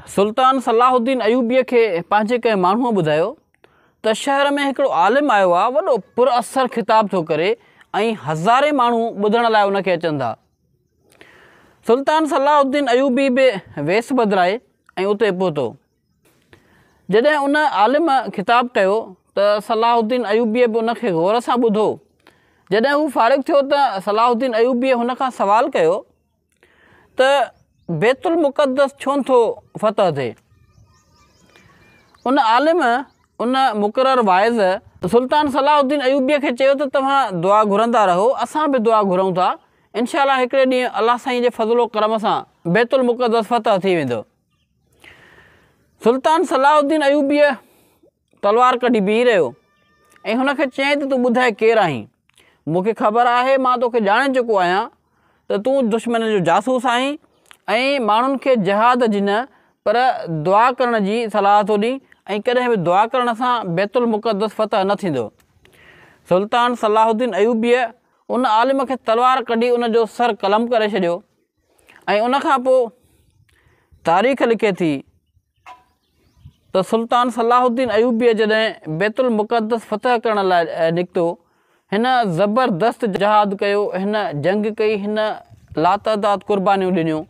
सुल्तान सलाहुद्दीन अयूबीअ खे पंहिंजे कंहिं माण्हूअ ॿुधायो त शहर में हिकिड़ो आलिम आयो आहे, वॾो पुरअसर ख़िताब थो करे ऐं हज़ारे माण्हू ॿुधण लाइ उनखे अचनि था। सुल्तान सलाहुद्दीन अयूबी बि वेस बदिलाए ऐं उते पहुतो। जॾहिं उन आलिम ख़िताब कयो त सलाहुद्दीन अयूबीअ बि उनखे गौर सां ॿुधो। जॾहिं हू फ़ारिग़ थियो त सलाहुद्दीन अयूबीअ हुन खां सवाल कयो त बैतुल मुक़द्दस छो नथो फ़तह थिए। उन आलिम उन मुक़ररु वाइज़ सुल्तान सलाहुद्दीन अयूबीअ खे चयो त तव्हां दुआ घुरंदा रहो, असां बि दुआ घुरूं था, इनशाअल्लाह हिकिड़े ॾींहुं अल्लाह साईं जे फज़लो करम सां बैतुल मुक़द्दस फ़तह थी वेंदो। सुल्तान सलाहुद्दीन अयूबीअ तलवार कढी बीह रहियो ऐं हुनखे चयईं त तूं ॿुधाए केरु आहीं? मूंखे ख़बर आहे, मां तोखे ॼाणे चुको आहियां त तूं दुश्मन जो जासूस आहीं ऐं माण्हुनि खे जहाद जी न पर दुआ करण जी सलाह थो ॾीं ऐं कॾहिं बि दुआ करण सां बैतुल मुक़द्दस फ़तह न थींदो। सुल्तान सलाहुद्दीन अयूबीअ उन आलिम खे तलवार कढी उन जो सर क़लम करे छॾियो ऐं उन खां पोइ तारीख़ लिखे थी त सुल्तान सलाहुद्दीन अयूबीअ जॾहिं बैतुल मुक़द्दस फ़तह करण लाइ निकितो, हिन ज़बरदस्त जहाद कयो, हिन जंग कई, हिन लातदाद क़ुर्बानियूं ॾिनियूं,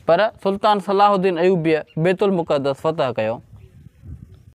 पर सुल्तान सलाहुद्दीन अयूबीअ बैतुल मुक़द्दस फ़तह कयो।